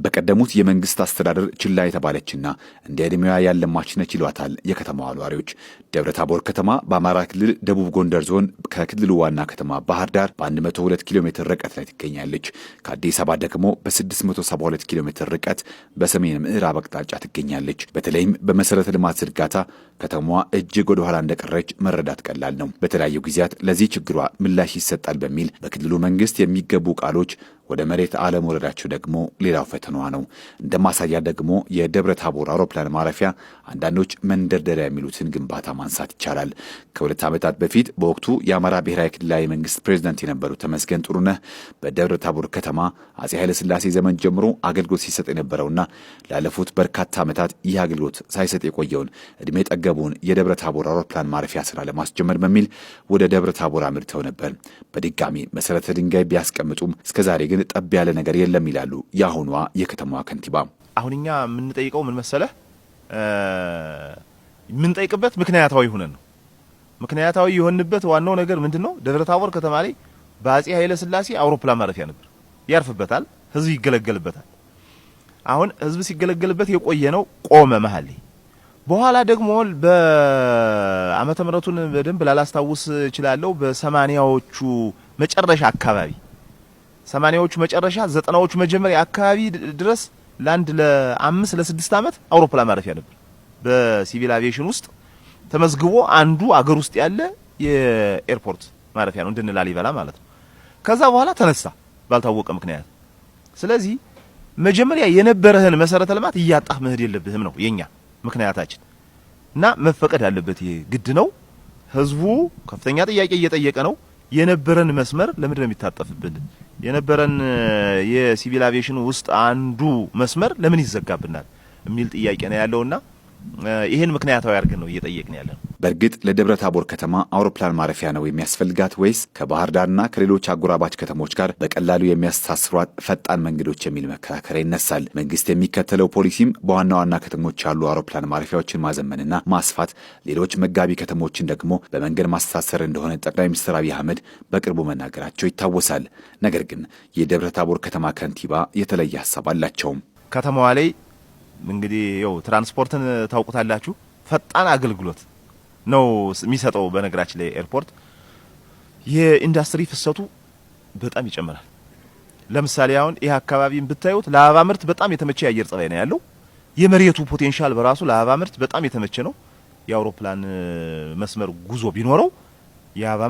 በቀደሙት የመንግስት አስተዳደር ችላ የተባለችና እንደ ዕድሜዋ ያለማች ነች ይሏታል የከተማዋ ነዋሪዎች። ደብረታቦር ከተማ በአማራ ክልል ደቡብ ጎንደር ዞን ከክልሉ ዋና ከተማ ባህር ዳር በ102 ኪሎ ሜትር ርቀት ላይ ትገኛለች። ከአዲስ አበባ ደግሞ በ672 ኪሎ ሜትር ርቀት በሰሜን ምዕራብ አቅጣጫ ትገኛለች። በተለይም በመሰረተ ልማት ዝርጋታ ከተማዋ እጅግ ወደ ኋላ እንደቀረች መረዳት ቀላል ነው። በተለያዩ ጊዜያት ለዚህ ችግሯ ምላሽ ይሰጣል በሚል በክልሉ መንግስት የሚገቡ ቃሎች ወደ መሬት አለመውረዳቸው ደግሞ ሌላው ፈተናዋ ነው። እንደ ማሳያ ደግሞ የደብረ ታቦር አውሮፕላን ማረፊያ አንዳንዶች መንደርደሪያ የሚሉትን ግንባታ ማንሳት ይቻላል። ከ2 ዓመታት በፊት በወቅቱ የአማራ ብሔራዊ ክልላዊ መንግስት ፕሬዝዳንት የነበሩት ተመስገን ጥሩነህ በደብረ ታቦር ከተማ አጼ ኃይለ ሥላሴ ዘመን ጀምሮ አገልግሎት ሲሰጥ የነበረውና ላለፉት በርካታ ዓመታት ይህ አገልግሎት ሳይሰጥ የቆየውን ዕድሜ ጠገቡን የደብረ ታቦር አውሮፕላን ማረፊያ ስራ ለማስጀመር በሚል ወደ ደብረ ታቦር አምርተው ነበር። በድጋሚ መሰረተ ድንጋይ ቢያስቀምጡም እስከዛሬ ግን ጠብ ያለ ነገር የለም ይላሉ የአሁኗ የከተማዋ ከንቲባ። አሁንኛ የምንጠይቀው ምን መሰለህ? የምንጠይቅበት ምክንያታዊ ሆነን ነው። ምክንያታዊ የሆንበት ዋናው ነገር ምንድነው? ደብረ ታቦር ከተማ ላይ በአጼ ኃይለ ሥላሴ አውሮፕላን ማረፊያ ነበር። ያርፍበታል፣ ህዝብ ይገለገልበታል። አሁን ህዝብ ሲገለገልበት የቆየ ነው፣ ቆመ መሀል ላይ። በኋላ ደግሞ በዓመተ ምሕረቱን በደንብ ላላስታውስ እችላለሁ። በ80ዎቹ መጨረሻ አካባቢ 80ዎቹ መጨረሻ 90ዎቹ መጀመሪያ አካባቢ ድረስ ለ5 ለ6 ዓመት አውሮፕላን ማረፊያ ነበር። በሲቪል አቪዬሽን ውስጥ ተመዝግቦ አንዱ አገር ውስጥ ያለ የኤርፖርት ማረፊያ ነው፣ እንደነ ላሊበላ ማለት ነው። ከዛ በኋላ ተነሳ ባልታወቀ ምክንያት። ስለዚህ መጀመሪያ የነበረህን መሰረተ ልማት እያጣህ መሄድ የለብህም ነው የኛ ምክንያታችን እና መፈቀድ ያለበት ይሄ ግድ ነው። ህዝቡ ከፍተኛ ጥያቄ እየጠየቀ ነው። የነበረን መስመር ለምንድን ነው የሚታጠፍብን? የነበረን የሲቪል አቪዬሽን ውስጥ አንዱ መስመር ለምን ይዘጋብናል የሚል ጥያቄ ነው ያለውና ይሄን ምክንያታዊ አድርገን ነው እየጠየቅን ያለነው። በእርግጥ ለደብረ ታቦር ከተማ አውሮፕላን ማረፊያ ነው የሚያስፈልጋት ወይስ ከባህር ዳርና ከሌሎች አጎራባች ከተሞች ጋር በቀላሉ የሚያስተሳስሯት ፈጣን መንገዶች የሚል መከራከሪያ ይነሳል። መንግስት የሚከተለው ፖሊሲም በዋና ዋና ከተሞች ያሉ አውሮፕላን ማረፊያዎችን ማዘመንና ማስፋት፣ ሌሎች መጋቢ ከተሞችን ደግሞ በመንገድ ማስተሳሰር እንደሆነ ጠቅላይ ሚኒስትር አብይ አህመድ በቅርቡ መናገራቸው ይታወሳል። ነገር ግን የደብረ ታቦር ከተማ ከንቲባ የተለየ ሀሳብ አላቸው። ከተማዋ ላይ እንግዲህ ያው ትራንስፖርትን ታውቁታላችሁ፣ ፈጣን አገልግሎት ነው የሚሰጠው። በነገራችን ላይ ኤርፖርት የኢንዱስትሪ ፍሰቱ በጣም ይጨምራል። ለምሳሌ አሁን ይህ አካባቢን ብታዩት ለአበባ ምርት በጣም የተመቸ የአየር ጸባይ ነው ያለው። የመሬቱ ፖቴንሻል በራሱ ለአበባ ምርት በጣም የተመቸ ነው። የአውሮፕላን መስመር ጉዞ ቢኖረው የአበባ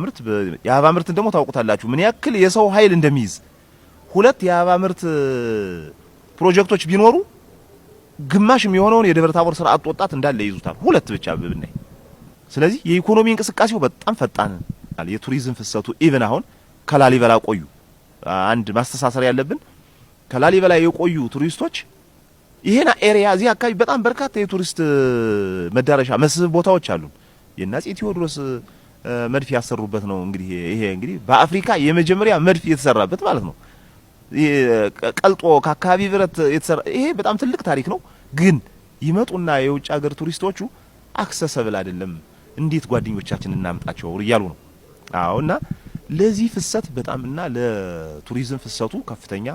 ምርትን ደግሞ ታውቁታላችሁ ምን ያክል የሰው ኃይል እንደሚይዝ። 2 የአበባ ምርት ፕሮጀክቶች ቢኖሩ ግማሽ የሚሆነውን የደብረ ታቦር ስራ አጥ ወጣት እንዳለ ይዙታል፣ 2 ብቻ ብናይ። ስለዚህ የኢኮኖሚ እንቅስቃሴው በጣም ፈጣን ነው። የቱሪዝም ፍሰቱ ኢቭን አሁን ከላሊበላ ቆዩ አንድ ማስተሳሰር ያለብን ከላሊበላ የቆዩ ቱሪስቶች ይሄና ኤሪያ እዚህ አካባቢ በጣም በርካታ የቱሪስት መዳረሻ መስህብ ቦታዎች አሉ። የአፄ ቴዎድሮስ መድፍ ያሰሩበት ነው። እንግዲህ ይሄ እንግዲህ በአፍሪካ የመጀመሪያ መድፍ የተሰራበት ማለት ነው። ቀልጦ ከአካባቢ ብረት የተሰራ ይሄ በጣም ትልቅ ታሪክ ነው። ግን ይመጡና የውጭ ሀገር ቱሪስቶቹ አክሰሰብል አይደለም፣ እንዴት ጓደኞቻችን እናምጣቸው እያሉ ነው። አዎና ለዚህ ፍሰት በጣምና ለቱሪዝም ፍሰቱ ከፍተኛ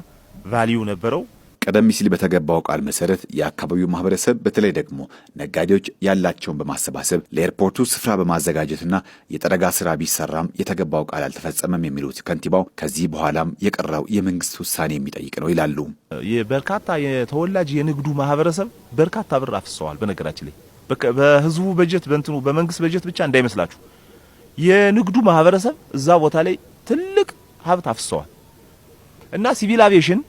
ቫልዩ ነበረው። ቀደም ሲል በተገባው ቃል መሰረት የአካባቢው ማህበረሰብ በተለይ ደግሞ ነጋዴዎች ያላቸውን በማሰባሰብ ለኤርፖርቱ ስፍራ በማዘጋጀትና የጠረጋ ስራ ቢሰራም የተገባው ቃል አልተፈጸመም የሚሉት ከንቲባው ከዚህ በኋላም የቀረው የመንግስት ውሳኔ የሚጠይቅ ነው ይላሉ። በርካታ የተወላጅ የንግዱ ማህበረሰብ በርካታ ብር አፍሰዋል። በነገራችን ላይ በህዝቡ በጀት በመንግስት በጀት ብቻ እንዳይመስላችሁ የንግዱ ማህበረሰብ እዛ ቦታ ላይ ትልቅ ሀብት አፍሰዋል እና ሲቪል አቪዬሽን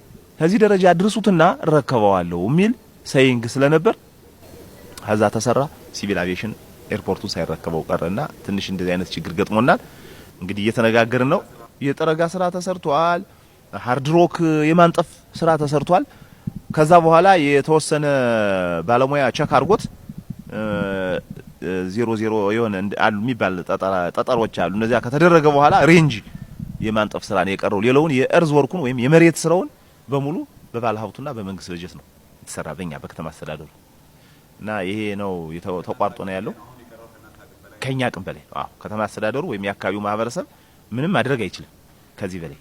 ከዚህ ደረጃ አድርሱትና ረከበዋለሁ የሚል ሳይንግ ስለነበር ከዛ ተሰራ። ሲቪል አቪዬሽን ኤርፖርቱን ሳይረከበው ቀረና ትንሽ እንደዚህ አይነት ችግር ገጥሞናል። እንግዲህ እየተነጋገርን ነው። የጠረጋ ስራ ተሰርቷል። ሃርድ ሮክ የማንጠፍ ስራ ተሰርቷል። ከዛ በኋላ የተወሰነ ባለሙያ ቸክ አድርጎት 00 የሆነ አሉ የሚባል ጠጠሮች አሉ። እነዚያ ከተደረገ በኋላ ሬንጅ የማንጠፍ ስራ ነው የቀረው። ሌላውን የእርዝ ወርኩን ወይም የመሬት ስራውን በሙሉ በባለ ሀብቱና በመንግስት በጀት ነው የተሰራ በእኛ በከተማ አስተዳደሩ እና ይሄ ነው ተቋርጦ ነው ያለው። ከኛ አቅም በላይ ከተማ አስተዳደሩ ወይም የአካባቢው ማህበረሰብ ምንም ማድረግ አይችልም ከዚህ በላይ